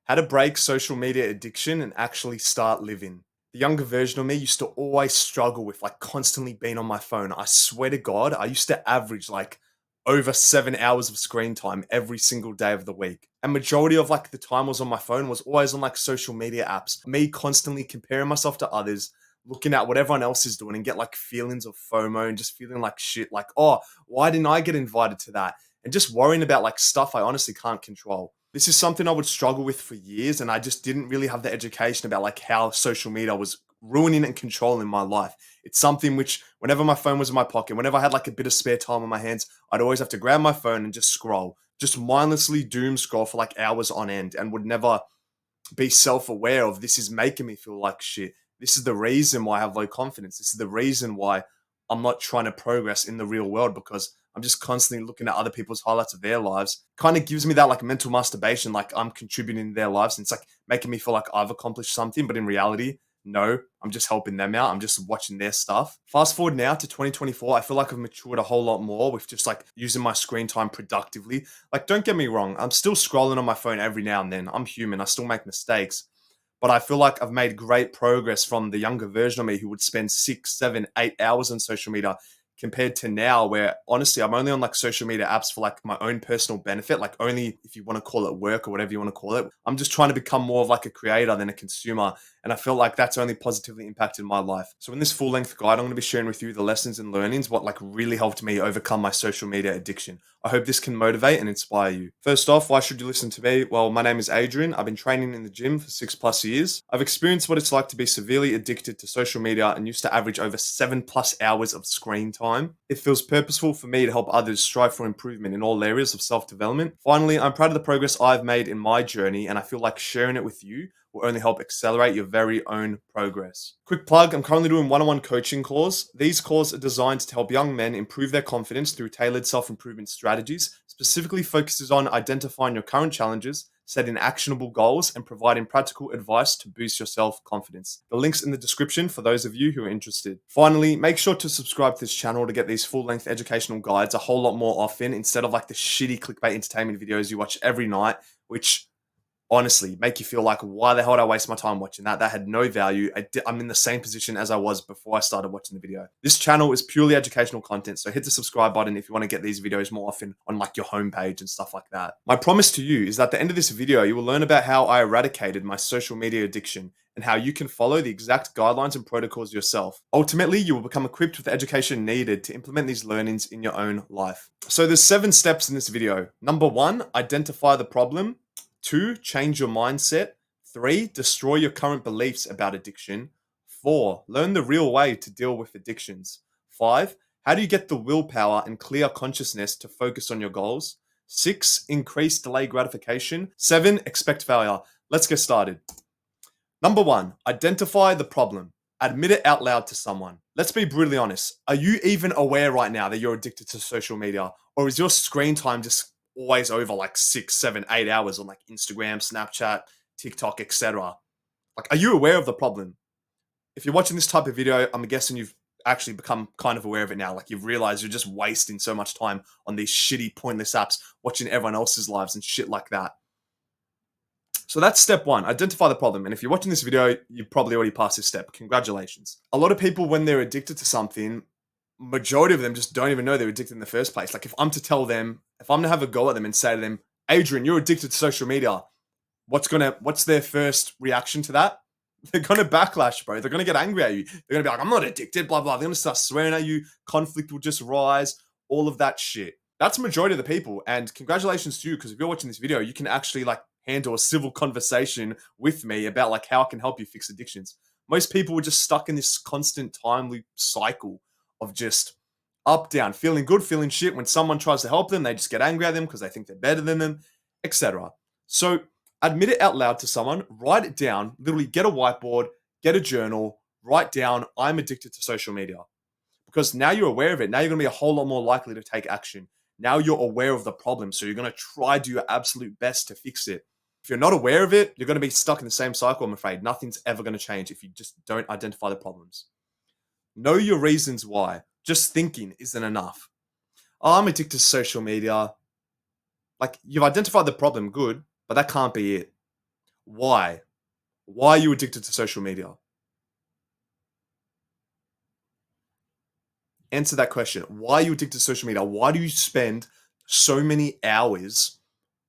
How to break social media addiction and actually start living. The younger version of me used to always struggle with like constantly being on my phone. I swear to God, I used to average like over 7 hours of screen time every single day of the week. And majority of like the time was on my phone was always on like social media apps. Me constantly comparing myself to others, looking at what everyone else is doing and get like feelings of FOMO and just feeling like shit. Like, oh, why didn't I get invited to that? And just worrying about like stuff I honestly can't control. This is something I would struggle with for years, and I just didn't really have the education about like how social media was ruining and controlling my life. It's something which, whenever my phone was in my pocket, whenever I had like a bit of spare time on my hands, I'd always have to grab my phone and just scroll, just mindlessly doom scroll for like hours on end, and would never be self aware of this is making me feel like shit. This is the reason why I have low confidence. This is the reason why I'm not trying to progress in the real world, because I'm just constantly looking at other people's highlights of their lives. Kind of gives me that like mental masturbation, like I'm contributing to their lives. And it's like making me feel like I've accomplished something. But in reality, no, I'm just helping them out. I'm just watching their stuff. Fast forward now to 2024, I feel like I've matured a whole lot more with just like using my screen time productively. Like, don't get me wrong, I'm still scrolling on my phone every now and then. I'm human, I still make mistakes. But I feel like I've made great progress from the younger version of me who would spend 6, 7, 8 hours on social media, compared to now where honestly I'm only on like social media apps for like my own personal benefit, like only if you want to call it work or whatever you want to call it. I'm just trying to become more of like a creator than a consumer. And I feel like that's only positively impacted my life. So in this full length guide, I'm going to be sharing with you the lessons and learnings, what like really helped me overcome my social media addiction. I hope this can motivate and inspire you. First off, why should you listen to me? Well, my name is Adrian. I've been training in the gym for 6+ years. I've experienced what it's like to be severely addicted to social media and used to average over 7+ hours of screen time. It feels purposeful for me to help others strive for improvement in all areas of self-development. Finally, I'm proud of the progress I've made in my journey, and I feel like sharing it with you will only help accelerate your very own progress. Quick plug, I'm currently doing one-on-one coaching calls. These calls are designed to help young men improve their confidence through tailored self-improvement strategies, specifically focuses on identifying your current challenges, setting actionable goals, and providing practical advice to boost your self-confidence. The link's in the description for those of you who are interested. Finally, make sure to subscribe to this channel to get these full-length educational guides a whole lot more often, instead of like the shitty clickbait entertainment videos you watch every night, which honestly make you feel like, why the hell did I waste my time watching that? That had no value. I'm in the same position as I was before I started watching the video. This channel is purely educational content, so hit the subscribe button if you want to get these videos more often on like your homepage and stuff like that. My promise to you is that at the end of this video, you will learn about how I eradicated my social media addiction and how you can follow the exact guidelines and protocols yourself. Ultimately, you will become equipped with the education needed to implement these learnings in your own life. So there's 7 steps in this video. Number 1, identify the problem. 2, change your mindset. 3, destroy your current beliefs about addiction. 4, learn the real way to deal with addictions. 5, how do you get the willpower and clear consciousness to focus on your goals? 6, increase delay gratification. 7, expect failure. Let's get started. Number 1, identify the problem. Admit it out loud to someone. Let's be brutally honest. Are you even aware right now that you're addicted to social media? Or is your screen time just always over like 6, 7, 8 hours on like Instagram, Snapchat, TikTok, etc.? Like, are you aware of the problem? If you're watching this type of video, I'm guessing you've actually become kind of aware of it now. Like, you've realized you're just wasting so much time on these shitty, pointless apps, watching everyone else's lives and shit like that. So that's step 1, identify the problem. And if you're watching this video, you've probably already passed this step. Congratulations. A lot of people, when they're addicted to something, majority of them just don't even know they're addicted in the first place. Like, if I'm to have a go at them and say to them, Adrian, you're addicted to social media, what's their first reaction to that? They're gonna backlash, bro. They're gonna get angry at you. They're gonna be like, I'm not addicted, blah, blah. They're gonna start swearing at you. Conflict will just rise, all of that shit. That's the majority of the people. And congratulations to you, because if you're watching this video, you can actually like handle a civil conversation with me about like how I can help you fix addictions. Most people are just stuck in this constant time loop cycle of just up, down, feeling good, feeling shit. When someone tries to help them, they just get angry at them because they think they're better than them, etc. So admit it out loud to someone, write it down, literally get a whiteboard, get a journal, write down, I'm addicted to social media. Because now you're aware of it. Now you're going to be a whole lot more likely to take action. Now you're aware of the problem. So you're going to try to do your absolute best to fix it. If you're not aware of it, you're going to be stuck in the same cycle, I'm afraid. Nothing's ever going to change if you just don't identify the problems. Know your reasons why. Just thinking isn't enough. Oh, I'm addicted to social media. Like, you've identified the problem, good, but that can't be it. Why? Why are you addicted to social media? Answer that question. Why are you addicted to social media? Why do you spend so many hours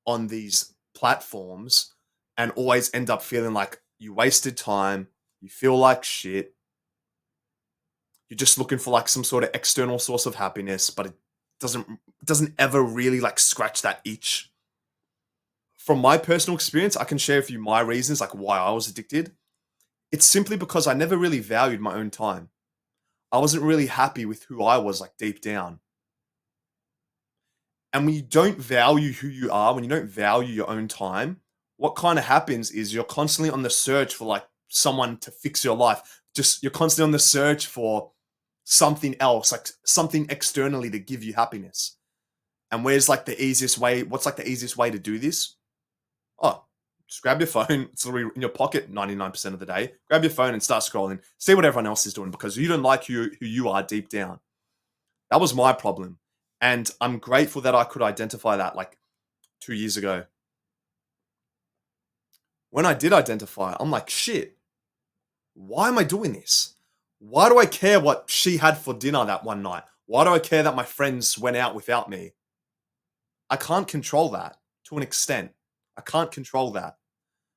on these platforms and always end up feeling like you wasted time, you feel like shit, you're just looking for like some sort of external source of happiness, but it doesn't ever really like scratch that itch. From my personal experience, I can share with you my reasons like why I was addicted. It's simply because I never really valued my own time. I wasn't really happy with who I was like deep down. And when you don't value who you are, when you don't value your own time, what kind of happens is you're constantly on the search for like someone to fix your life. Just you're constantly on the search for something else, like something externally to give you happiness. And where's like the easiest way? What's like the easiest way to do this? Oh, just grab your phone. It's literally in your pocket 99% of the day. Grab your phone and start scrolling. See what everyone else is doing because you don't like who you are deep down. That was my problem. And I'm grateful that I could identify that like 2 years ago. When I did identify, I'm like, shit, why am I doing this? Why do I care what she had for dinner that one night? Why do I care that my friends went out without me? I can't control that to an extent. I can't control that.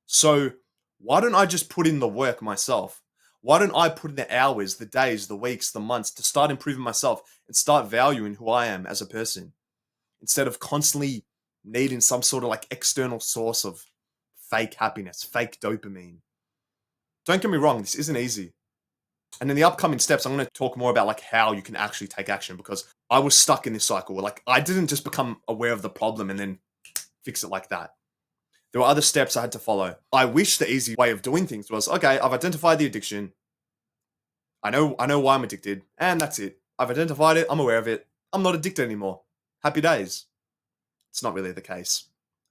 So why don't I just put in the work myself? Why don't I put in the hours, the days, the weeks, the months to start improving myself and start valuing who I am as a person instead of constantly needing some sort of like external source of fake happiness, fake dopamine? Don't get me wrong, this isn't easy. And in the upcoming steps, I'm going to talk more about like how you can actually take action because I was stuck in this cycle where like I didn't just become aware of the problem and then fix it like that. There were other steps I had to follow. I wish the easy way of doing things was, okay, I've identified the addiction. I know why I'm addicted, and that's it. I've identified it, I'm aware of it. I'm not addicted anymore. Happy days. It's not really the case.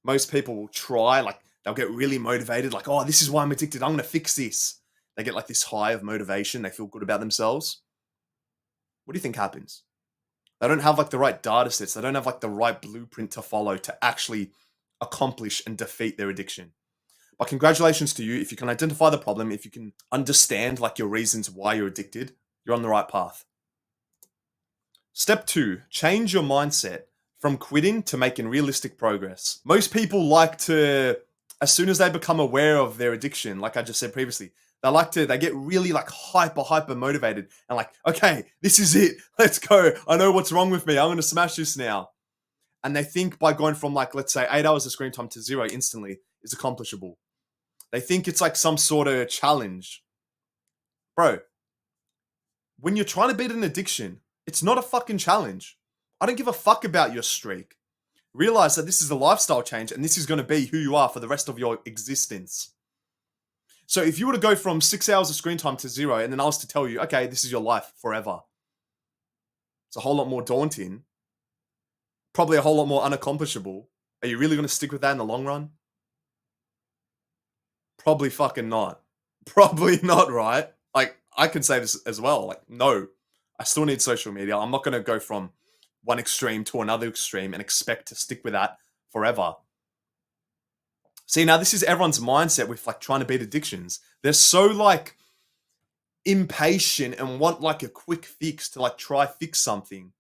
Most people will try, like they'll get really motivated, like, oh, this is why I'm addicted. I'm gonna fix this. They get like this high of motivation, they feel good about themselves. What do you think happens? They don't have like the right data sets, they don't have like the right blueprint to follow to actually accomplish and defeat their addiction. But congratulations to you. If you can identify the problem, if you can understand like your reasons why you're addicted, you're on the right path. Step 2, change your mindset from quitting to making realistic progress. Most people like to, as soon as they become aware of their addiction, like I just said previously, they get really like hyper motivated and like, okay, this is it. Let's go. I know what's wrong with me. I'm going to smash this now. And they think by going from like, let's say 8 hours of screen time to 0 instantly is accomplishable. They think it's like some sort of challenge. Bro, when you're trying to beat an addiction, it's not a fucking challenge. I don't give a fuck about your streak. Realize that this is a lifestyle change and this is going to be who you are for the rest of your existence. So if you were to go from 6 hours of screen time to 0 and then I was to tell you, okay, this is your life forever, it's a whole lot more daunting, probably a whole lot more unaccomplishable. Are you really going to stick with that in the long run? Probably fucking not. Probably not, right? Like, I can say this as well. Like, no, I still need social media. I'm not going to go from one extreme to another extreme and expect to stick with that forever. See, now this is everyone's mindset with like trying to beat addictions. They're so like impatient and want like a quick fix to like try fix something.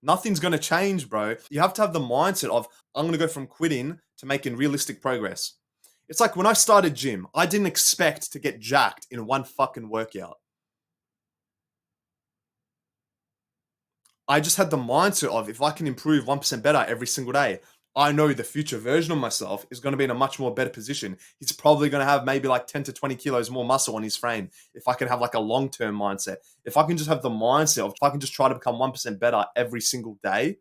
Nothing's going to change, bro. You have to have the mindset of, I'm going to go from quitting to making realistic progress. It's like when I started gym, I didn't expect to get jacked in one fucking workout. I just had the mindset of if I can improve 1% better every single day, I know the future version of myself is going to be in a much more better position. He's probably going to have maybe like 10 to 20 kilos more muscle on his frame. If I can have like a long-term mindset, if I can just have the mindset of if I can just try to become 1% better every single day,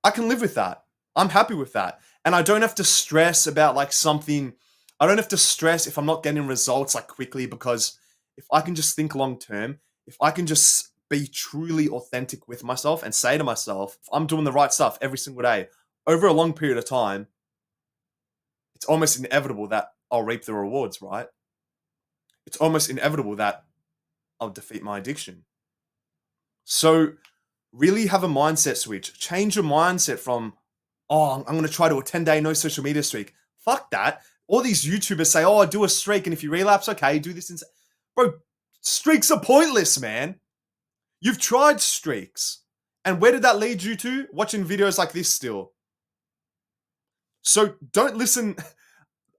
I can live with that. I'm happy with that. And I don't have to stress about like something. I don't have to stress if I'm not getting results like quickly because if I can just think long term, if I can just be truly authentic with myself and say to myself, if I'm doing the right stuff every single day over a long period of time, it's almost inevitable that I'll reap the rewards, right? It's almost inevitable that I'll defeat my addiction. So really have a mindset switch. Change your mindset from, oh, I'm going to try to a 10-day no social media streak. Fuck that. All these YouTubers say, oh, do a streak, and if you relapse, okay, do this. Bro, streaks are pointless, man. You've tried streaks. And where did that lead you to? Watching videos like this still. So don't listen.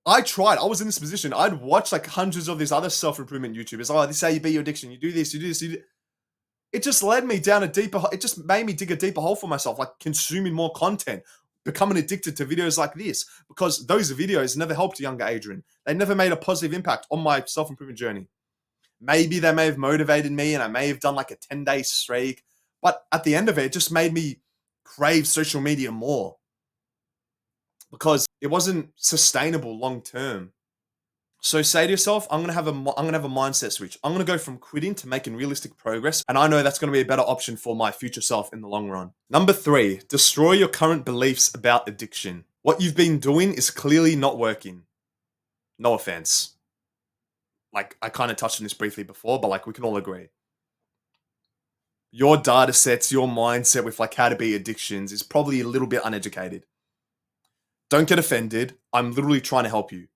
I tried. I was in this position. I'd watch like hundreds of these other self-improvement YouTubers. Oh, this is how you beat your addiction. You do this, you do this, you do. It just led me down a deeper, it just made me dig a deeper hole for myself, like consuming more content, becoming addicted to videos like this, because those videos never helped younger Adrian. They never made a positive impact on my self-improvement journey. Maybe they may have motivated me and I may have done like a 10-day streak, but at the end of it, it just made me crave social media more because it wasn't sustainable long term. So say to yourself, I'm gonna have a mindset switch. I'm gonna go from quitting to making realistic progress, and I know that's gonna be a better option for my future self in the long run. Number 3, destroy your current beliefs about addiction. What you've been doing is clearly not working. No offense. Like I kind of touched on this briefly before, but like we can all agree. Your data sets, your mindset with like how to beat addictions is probably a little bit uneducated. Don't get offended. I'm literally trying to help you.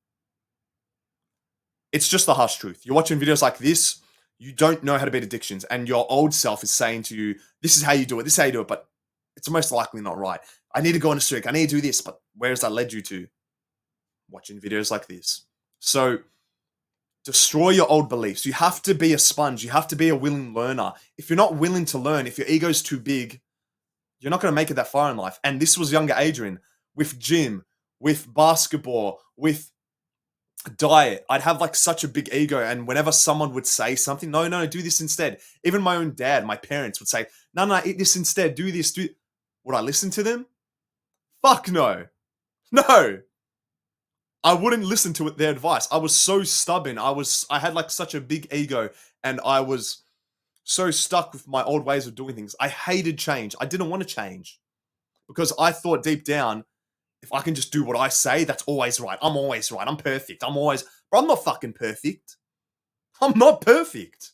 It's just the harsh truth. You're watching videos like this, you don't know how to beat addictions, and your old self is saying to you, this is how you do it, this is how you do it, but it's most likely not right. I need to go on a streak, I need to do this, but where has that led you to? Watching videos like this. So, destroy your old beliefs. You have to be a sponge. You have to be a willing learner. If you're not willing to learn, if your ego's too big, you're not going to make it that far in life. And this was younger Adrian with gym, with basketball, with diet. I'd have like such a big ego, and whenever someone would say something, no, do this instead. Even my own dad, my parents would say, no, eat this instead, do this, do. Would I listen to them? Fuck no. No. I wouldn't listen to their advice. I was so stubborn. I had like such a big ego, and I was so stuck with my old ways of doing things. I hated change. I didn't want to change because I thought deep down, if I can just do what I say, that's always right. I'm always right. I'm perfect. But I'm not fucking perfect. I'm not perfect.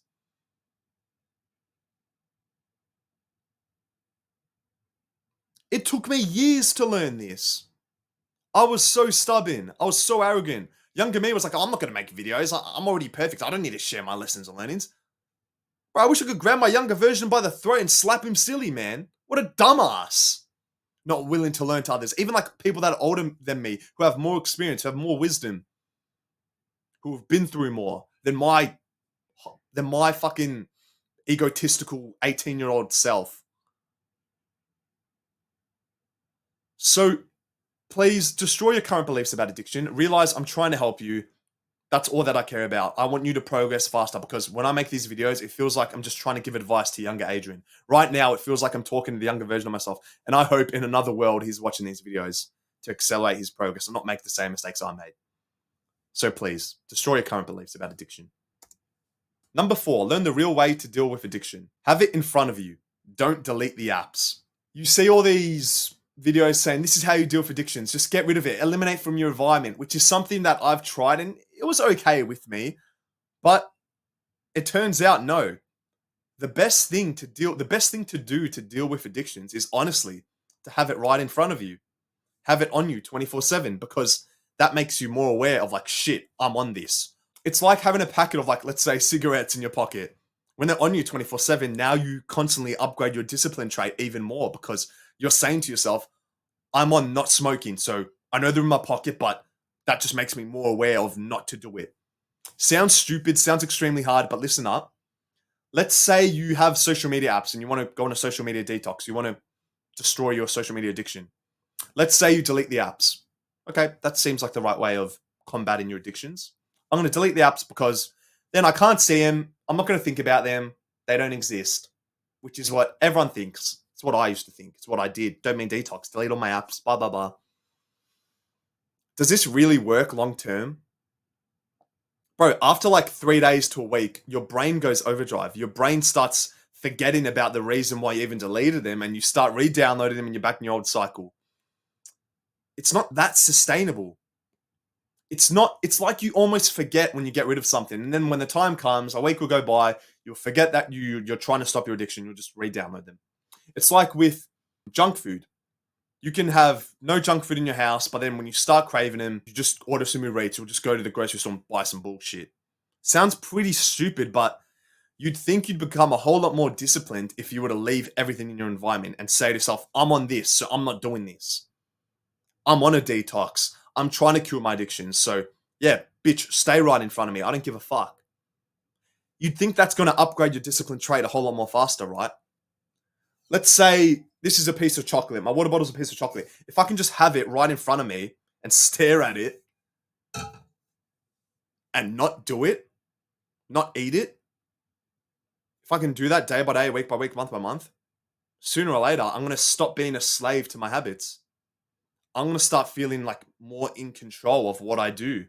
It took me years to learn this. I was so stubborn. I was so arrogant. Younger me was like, oh, I'm not going to make videos. I'm already perfect. I don't need to share my lessons and learnings. Bro, I wish I could grab my younger version by the throat and slap him silly, man. What a dumbass. Not willing to learn to others. Even like people that are older than me, who have more experience, who have more wisdom, who have been through more than my fucking egotistical 18-year-old self. So please destroy your current beliefs about addiction. Realize I'm trying to help you. That's all that I care about. I want you to progress faster, because when I make these videos, it feels like I'm just trying to give advice to younger Adrian. Right now, it feels like I'm talking to the younger version of myself. And I hope in another world he's watching these videos to accelerate his progress and not make the same mistakes I made. So please, destroy your current beliefs about addiction. Number 4, learn the real way to deal with addiction. Have it in front of you. Don't delete the apps. You see all these videos saying this is how you deal with addictions. Just get rid of it. Eliminate from your environment, which is something that I've tried and it was okay with me. But it turns out, no. The best thing to do to deal with addictions is honestly to have it right in front of you. Have it on you 24/7, because that makes you more aware of like, shit, I'm on this. It's like having a packet of like, let's say, cigarettes in your pocket. When they're on you 24/7, now you constantly upgrade your discipline trait even more, because you're saying to yourself, I'm on not smoking, so I know they're in my pocket, but that just makes me more aware of not to do it. Sounds stupid, sounds extremely hard, but listen up. Let's say you have social media apps and you want to go on a social media detox. You want to destroy your social media addiction. Let's say you delete the apps. Okay, that seems like the right way of combating your addictions. I'm going to delete the apps because then I can't see them. I'm not going to think about them. They don't exist, which is what everyone thinks. It's what I used to think. It's what I did. Dopamine detox, delete all my apps, blah, blah, blah. Does this really work long term? Bro, after like 3 days to a week, your brain goes overdrive. Your brain starts forgetting about the reason why you even deleted them, and you start re-downloading them and you're back in your old cycle. It's not that sustainable. It's like you almost forget when you get rid of something. And then when the time comes, a week will go by, you'll forget that you're trying to stop your addiction. You'll just re-download them. It's like with junk food. You can have no junk food in your house, but then when you start craving them, you just order some Uber Eats or just go to the grocery store and buy some bullshit. Sounds pretty stupid, but you'd think you'd become a whole lot more disciplined if you were to leave everything in your environment and say to yourself, I'm on this, so I'm not doing this. I'm on a detox. I'm trying to cure my addiction. So, yeah, bitch, stay right in front of me. I don't give a fuck. You'd think that's going to upgrade your discipline trait a whole lot more faster, right? Let's say this is a piece of chocolate. My water bottle's a piece of chocolate. If I can just have it right in front of me and stare at it and not do it, not eat it, if I can do that day by day, week by week, month by month, sooner or later, I'm going to stop being a slave to my habits. I'm going to start feeling like more in control of what I do.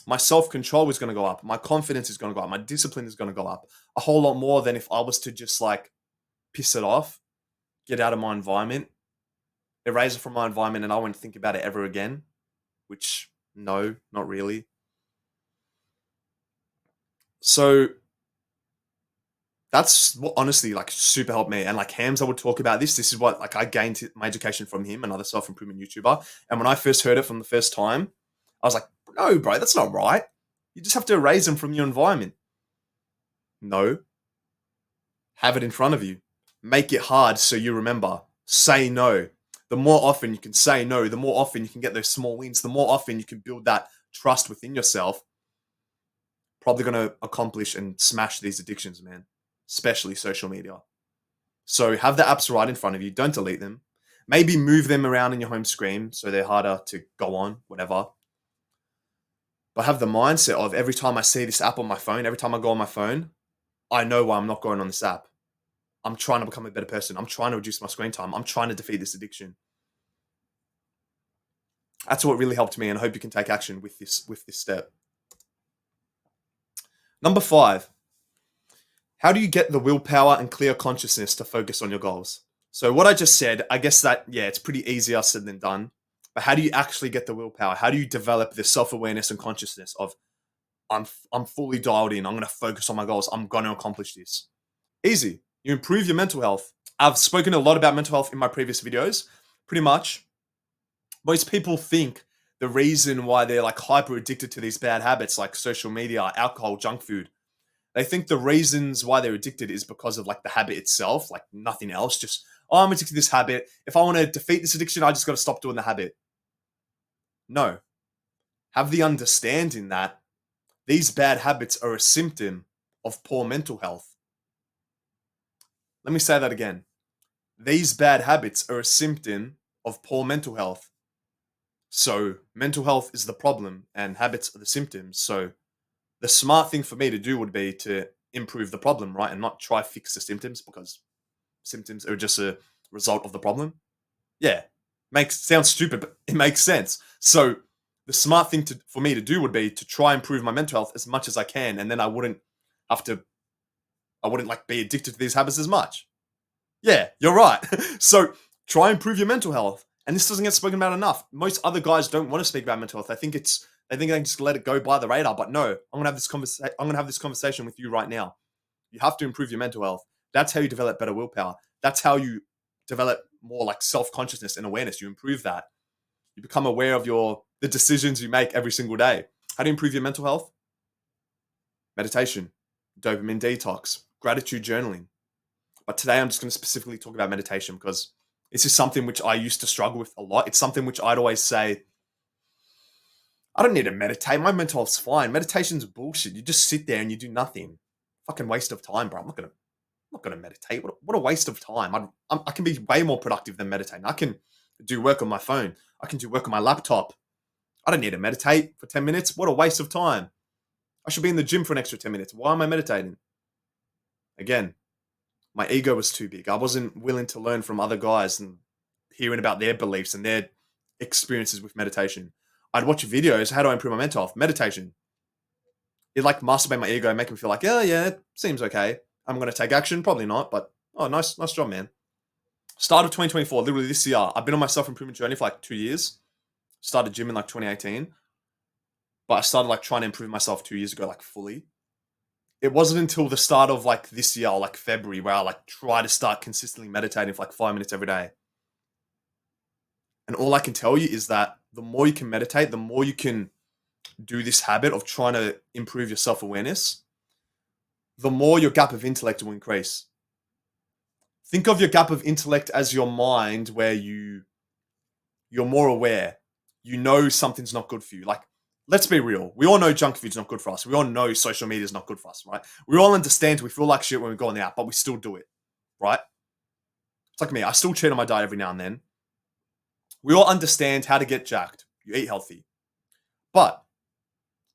My self-control is going to go up. My confidence is going to go up. My discipline is going to go up a whole lot more than if I was to just like piss it off, get out of my environment, erase it from my environment, and I won't think about it ever again. Which, no, not really. So that's what honestly like super helped me. And like Hamza would talk about this. This is what like I gained my education from him, another self-improvement YouTuber. And when I first heard it from the first time, I was like, no, bro, that's not right. You just have to erase them from your environment. No. Have it in front of you. Make it hard so you remember. Say no. The more often you can say no, the more often you can get those small wins, the more often you can build that trust within yourself. Probably going to accomplish and smash these addictions, man. Especially social media. So have the apps right in front of you. Don't delete them. Maybe move them around in your home screen so they're harder to go on, whatever. But have the mindset of every time I see this app on my phone, every time I go on my phone, I know why I'm not going on this app. I'm trying to become a better person. I'm trying to reduce my screen time. I'm trying to defeat this addiction. That's what really helped me, and I hope you can take action with this step. Number 5, how do you get the willpower and clear consciousness to focus on your goals? So what I just said, I guess that, yeah, it's pretty easier said than done. But how do you actually get the willpower? How do you develop the self-awareness and consciousness of, I'm fully dialed in. I'm going to focus on my goals. I'm going to accomplish this. Easy. You improve your mental health. I've spoken a lot about mental health in my previous videos. Pretty much, most people think the reason why they're like hyper addicted to these bad habits like social media, alcohol, junk food, they think the reasons why they're addicted is because of like the habit itself, like nothing else. Just, oh, I'm addicted to this habit. If I want to defeat this addiction, I just got to stop doing the habit. No. Have the understanding that these bad habits are a symptom of poor mental health. Let me say that again. These bad habits are a symptom of poor mental health. So mental health is the problem and habits are the symptoms. So the smart thing for me to do would be to improve the problem, right? And not try fix the symptoms, because symptoms are just a result of the problem. Yeah. Sounds stupid, but it makes sense. So the smart thing for me to do would be to try and improve my mental health as much as I can, and then I wouldn't like be addicted to these habits as much. Yeah, you're right. So try and improve your mental health. And this doesn't get spoken about enough. Most other guys don't want to speak about mental health. They think they can just let it go by the radar. But no, I'm gonna have this conversation with you right now. You have to improve your mental health. That's how you develop better willpower. That's how you develop more like self-consciousness and awareness. You improve that. You become aware of the decisions you make every single day. How do you improve your mental health? Meditation, dopamine detox, gratitude journaling. But today I'm just going to specifically talk about meditation because this is something which I used to struggle with a lot. It's something which I'd always say, I don't need to meditate. My mental health's fine. Meditation's bullshit. You just sit there and you do nothing. Fucking waste of time, bro. I'm not gonna meditate. What a waste of time. I can be way more productive than meditating. I can do work on my phone. I can do work on my laptop. I don't need to meditate for 10 minutes. What a waste of time. I should be in the gym for an extra 10 minutes. Why am I meditating? Again, my ego was too big. I wasn't willing to learn from other guys and hearing about their beliefs and their experiences with meditation. I'd watch videos. How do I improve my mental health? Meditation. It like masturbate my ego and make me feel like, yeah, it seems okay. I'm going to take action. Probably not, but oh, nice job, man. Start of 2024, literally this year. I've been on my self-improvement journey for like 2 years. Started gym in like 2018. But I started like trying to improve myself 2 years ago, like fully. It wasn't until the start of like this year, like February, where I like try to start consistently meditating for like 5 minutes every day. And all I can tell you is that the more you can meditate, the more you can do this habit of trying to improve your self awareness, the more your gap of intellect will increase. Think of your gap of intellect as your mind where you're more aware. You know something's not good for you. Like, let's be real. We all know junk food's not good for us. We all know social media is not good for us, right? We all understand we feel like shit when we go on the app, but we still do it, right? It's like me. I still cheat on my diet every now and then. We all understand how to get jacked. You eat healthy. But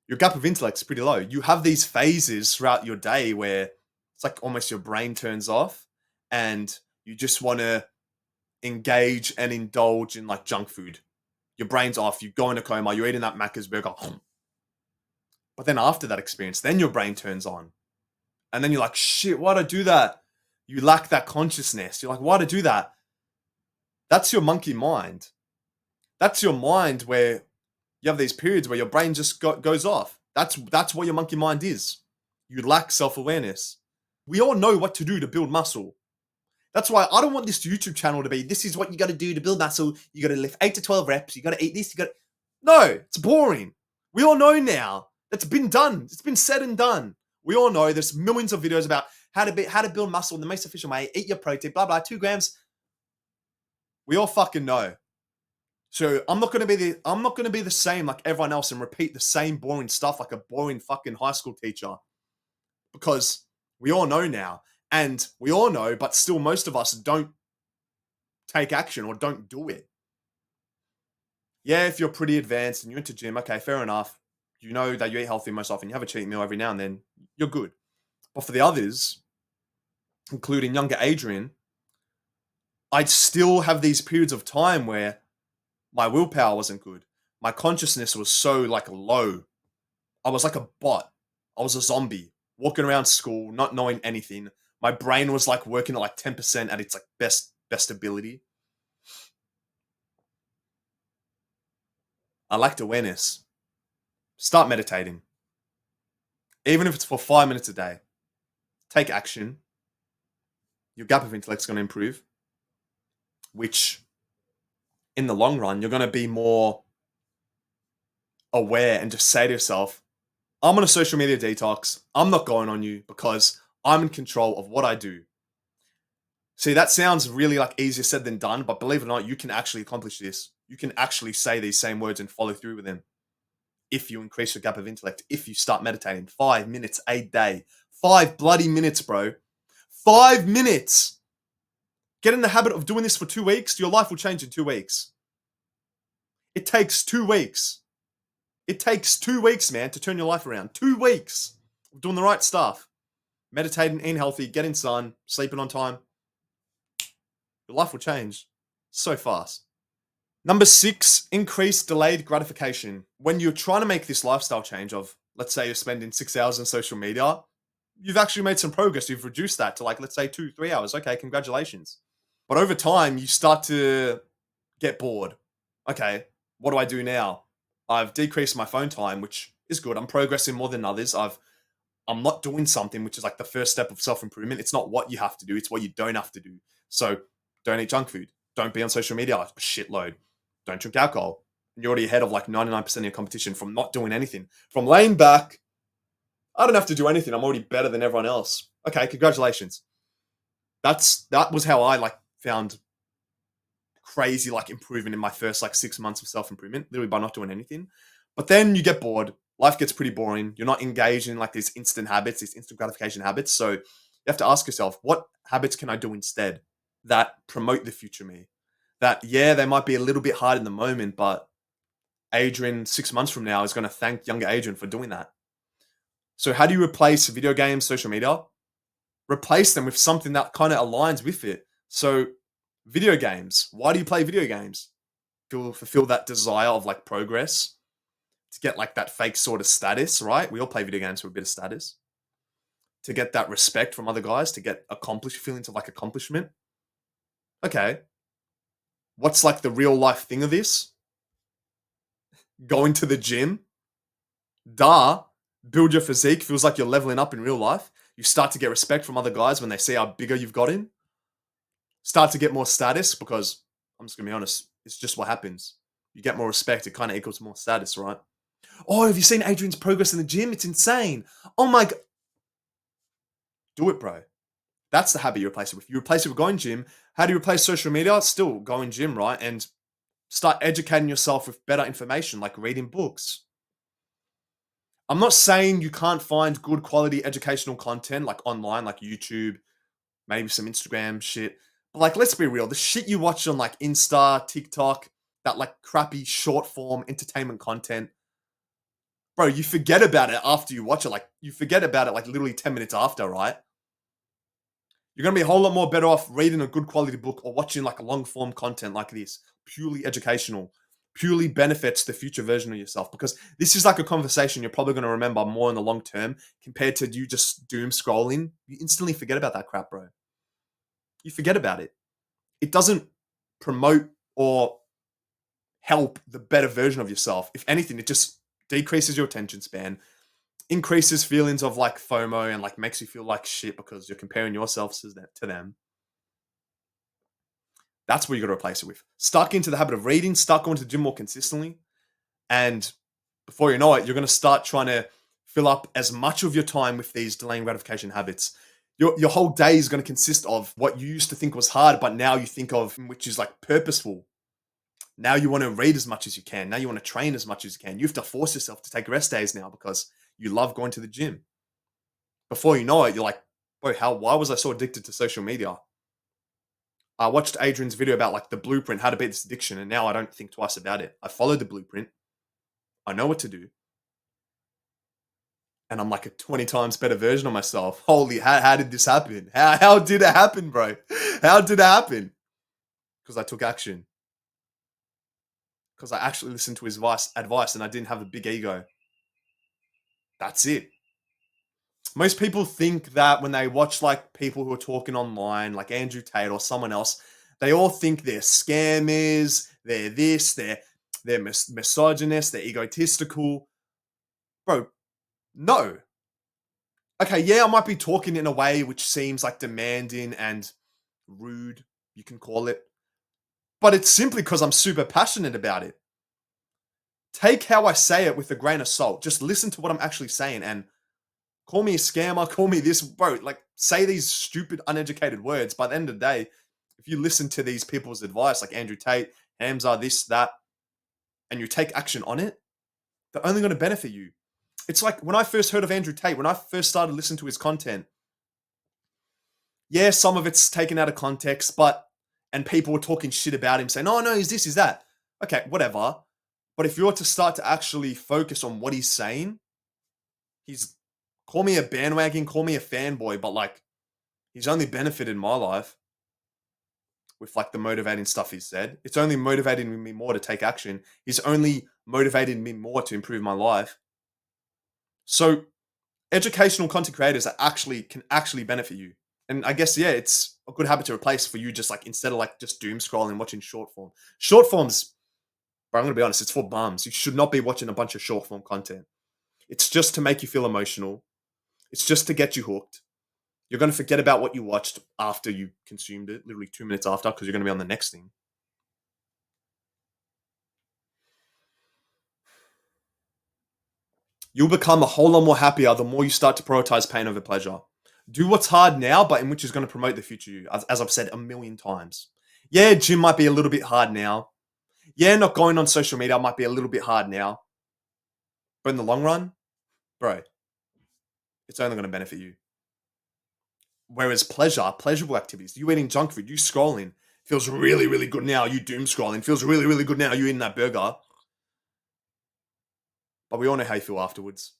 your gap of intellect is pretty low. You have these phases throughout your day where it's like almost your brain turns off and you just want to engage and indulge in like junk food. Your brain's off, you go into coma, you're eating that Macca's burger. But then after that experience, then your brain turns on. And then you're like, shit, why'd I do that? You lack that consciousness. You're like, why'd I do that? That's your monkey mind. That's your mind where you have these periods where your brain just goes off. That's what your monkey mind is. You lack self-awareness. We all know what to do to build muscle. That's why I don't want this YouTube channel to be, this is what you got to do to build muscle. You got to lift 8 to 12 reps. You got to eat this. No, it's boring. We all know now. It's been done. It's been said and done. We all know there's millions of videos about how to build muscle in the most efficient way. Eat your protein, blah, blah, 2 grams. We all fucking know. So I'm not gonna be the same like everyone else and repeat the same boring stuff like a boring fucking high school teacher. Because we all know now. And we all know, but still most of us don't take action or don't do it. Yeah, if you're pretty advanced and you're into gym, okay, fair enough. You know that you eat healthy most often. You have a cheat meal every now and then. You're good. But for the others, including younger Adrian, I'd still have these periods of time where my willpower wasn't good. My consciousness was so like low. I was like a bot. I was a zombie walking around school, not knowing anything. My brain was like working at like 10% at its like best ability. I lacked awareness. Start meditating. Even if it's for 5 minutes a day. Take action. Your gap of intellect is going to improve. Which, in the long run, you're going to be more aware and just say to yourself, I'm on a social media detox. I'm not going on you because I'm in control of what I do. See, that sounds really like easier said than done, but believe it or not, you can actually accomplish this. You can actually say these same words and follow through with them. If you increase your gap of intellect, if you start meditating 5 minutes a day, 5 bloody minutes, bro. 5 minutes. Get in the habit of doing this for 2 weeks. Your life will change in 2 weeks. It takes 2 weeks. It takes 2 weeks, man, to turn your life around. 2 weeks of doing the right stuff. Meditating, eating healthy, getting sun, sleeping on time. Your life will change so fast. Number 6, increase delayed gratification. When you're trying to make this lifestyle change of, let's say you're spending 6 hours on social media, you've actually made some progress. You've reduced that to like, let's say 2-3 hours. Okay, congratulations. But over time, you start to get bored. Okay, what do I do now? I've decreased my phone time, which is good. I'm progressing more than others. I'm not doing something, which is like the first step of self-improvement. It's not what you have to do. It's what you don't have to do. So don't eat junk food. Don't be on social media a shitload. Don't drink alcohol. You're already ahead of like 99% of your competition from not doing anything. From laying back, I don't have to do anything. I'm already better than everyone else. Okay, congratulations. That was how I like found crazy like improvement in my first like 6 months of self-improvement, literally by not doing anything. But then you get bored. Life gets pretty boring. You're not engaged in like these instant habits, these instant gratification habits. So you have to ask yourself, what habits can I do instead that promote the future me? That, yeah, they might be a little bit hard in the moment, but Adrian 6 months from now is going to thank younger Adrian for doing that. So how do you replace video games, social media? Replace them with something that kind of aligns with it. So video games. Why do you play video games? Fulfill that desire of like progress, to get like that fake sort of status, right? We all play video games for a bit of status. To get that respect from other guys, to get feelings of like accomplishment. Okay. What's like the real life thing of this? Going to the gym. Build your physique. Feels like you're leveling up in real life. You start to get respect from other guys when they see how bigger you've gotten. Start to get more status because, I'm just going to be honest, It's just what happens. You get more respect, it kind of equals more status, right? Oh, have you seen Adrian's progress in the gym? It's insane. Oh my god. Do it, bro. That's the habit you replace it with. You replace it with going gym. How do you replace social media? Still going gym, right? And start educating yourself with better information, like reading books. I'm not saying you can't find good quality educational content like online, like YouTube, maybe some Instagram shit. But like, let's be real. The shit you watch on like Insta, TikTok, that like crappy short form entertainment content, bro, you forget about it after you watch it. Like, you forget about it like literally 10 minutes after, right? You're going to be a whole lot more better off reading a good quality book or watching like a long form content like this, purely educational, purely benefits the future version of yourself. Because this is like a conversation you're probably going to remember more in the long term compared to you just doom scrolling. You instantly forget about that crap, bro. You forget about it. It doesn't promote or help the better version of yourself. If anything, it just decreases your attention span, increases feelings of like FOMO, and like makes you feel like shit because you're comparing yourself to them. That's what you got to replace it with. Stuck into the habit of reading, start going to the gym more consistently, and before you know it, you're going to start trying to fill up as much of your time with these delaying gratification habits. Your whole day is going to consist of what you used to think was hard, but now you think of which is like purposeful. Now you want to read as much as you can. Now you want to train as much as you can. You have to force yourself to take rest days now because you love going to the gym. Before you know it, you're like, boy, why was I so addicted to social media? I watched Adrian's video about like the blueprint, how to beat this addiction, and now I don't think twice about it. I followed the blueprint. I know what to do. And I'm like a 20 times better version of myself. Holy, how did this happen? How did it happen, bro? How did it happen? Because I took action. Because I actually listened to his advice and I didn't have a big ego. That's it. Most people think that when they watch like people who are talking online, like Andrew Tate or someone else, they all think they're scammers, they're this, they're misogynist, they're egotistical. Bro, no. Okay, yeah, I might be talking in a way which seems like demanding and rude, you can call it. But it's simply because I'm super passionate about it. Take how I say it with a grain of salt. Just listen to what I'm actually saying and call me a scammer, call me this, bro. Like, say these stupid, uneducated words. By the end of the day, if you listen to these people's advice, like Andrew Tate, Hamza, this, that, and you take action on it, they're only going to benefit you. It's like when I first heard of Andrew Tate, when I first started listening to his content, yeah, some of it's taken out of context, and people were talking shit about him, saying, oh, no, he's this, he's that. Okay, whatever. But if you were to start to actually focus on what he's saying, he's, call me a bandwagon, call me a fanboy, but like, he's only benefited my life with like the motivating stuff he said. It's only motivating me more to take action. He's only motivated me more to improve my life. So educational content creators can actually benefit you. And I guess, yeah, it's a good habit to replace for you, just like instead of like just doom scrolling, watching short form. Short forms, but I'm gonna be honest, it's for bums. You should not be watching a bunch of short form content. It's just to make you feel emotional. It's just to get you hooked. You're going to forget about what you watched after you consumed it, literally 2 minutes after, because you're going to be on the next thing. You'll become a whole lot more happier the more you start to prioritize pain over pleasure. Do what's hard now, but in which is going to promote the future you, as I've said a million times. Yeah, gym might be a little bit hard now. Yeah, not going on social media might be a little bit hard now. But in the long run, bro, it's only going to benefit you. Whereas pleasurable activities, you eating junk food, you scrolling, feels really, really good now. You doom scrolling, feels really, really good now. You eating that burger. But we all know how you feel afterwards.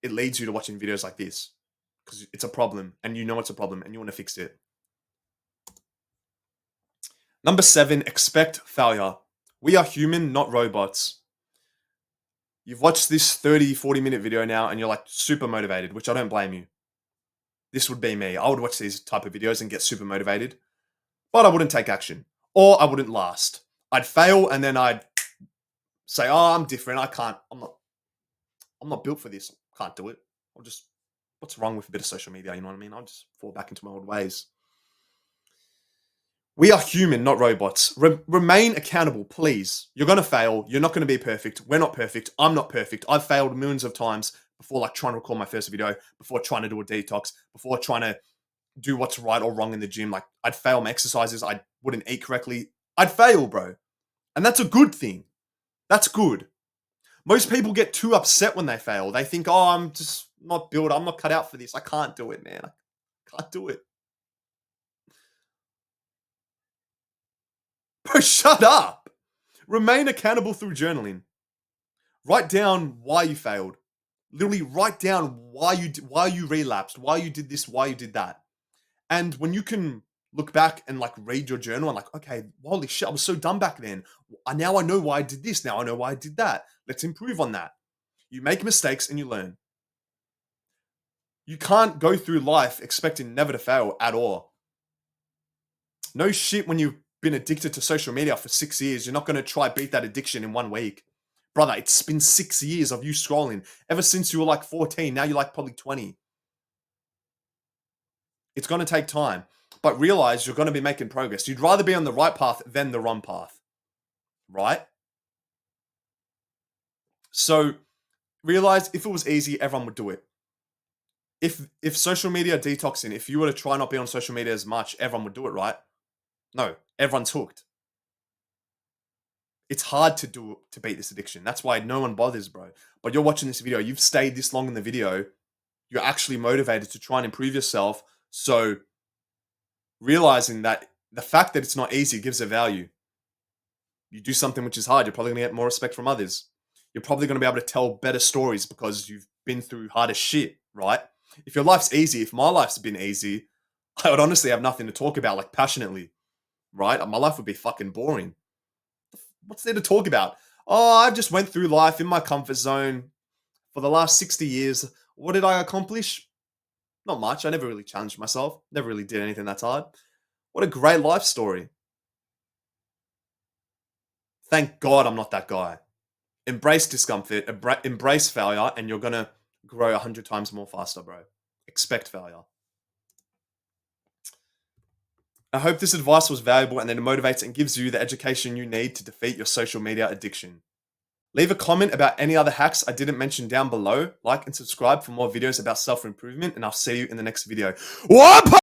It leads you to watching videos like this because it's a problem and you know it's a problem and you want to fix it. Number 7, expect failure. We are human, not robots. You've watched this 30, 40-minute video now and you're like super motivated, which I don't blame you. This would be me. I would watch these type of videos and get super motivated, but I wouldn't take action or I wouldn't last. I'd fail and then I'd say, oh, I'm different. I'm not built for this. Can't do it. What's wrong with a bit of social media? You know what I mean? I'll just fall back into my old ways. We are human, not robots. Remain accountable, please. You're going to fail. You're not going to be perfect. We're not perfect. I'm not perfect. I've failed millions of times before, like trying to record my first video, before trying to do a detox, before trying to do what's right or wrong in the gym. Like, I'd fail my exercises. I wouldn't eat correctly. I'd fail, bro. And that's a good thing. That's good. Most people get too upset when they fail. They think, oh, I'm just not built. I'm not cut out for this. I can't do it, man. I can't do it. Bro, shut up. Remain accountable through journaling. Write down why you failed. Literally write down why you relapsed, why you did this, why you did that. And when you can look back and like read your journal and like, okay, holy shit, I was so dumb back then. Now I know why I did this. Now I know why I did that. Let's improve on that. You make mistakes and you learn. You can't go through life expecting never to fail at all. No shit, when you've been addicted to social media for 6 years, you're not going to try beat that addiction in 1 week. Brother, it's been 6 years of you scrolling. Ever since you were like 14, now you're like probably 20. It's going to take time. But realize you're going to be making progress. You'd rather be on the right path than the wrong path. Right? So realize if it was easy, everyone would do it. If social media detoxing, if you were to try not be on social media as much, everyone would do it, right? No, everyone's hooked. It's hard to beat this addiction. That's why no one bothers, bro. But you're watching this video, you've stayed this long in the video, you're actually motivated to try and improve yourself. So realizing that the fact that it's not easy gives a value. You do something which is hard, you're probably going to get more respect from others. You're probably going to be able to tell better stories because you've been through harder shit, right? If your life's easy, if my life's been easy, I would honestly have nothing to talk about like passionately, right? My life would be fucking boring. What's there to talk about? Oh, I just went through life in my comfort zone for the last 60 years. What did I accomplish? Not much. I never really challenged myself. Never really did anything that's hard. What a great life story. Thank God I'm not that guy. Embrace discomfort, embrace failure, and you're going to grow 100 times more faster, bro. Expect failure. I hope this advice was valuable and that it motivates and gives you the education you need to defeat your social media addiction. Leave a comment about any other hacks I didn't mention down below. Like and subscribe for more videos about self-improvement, and I'll see you in the next video. What?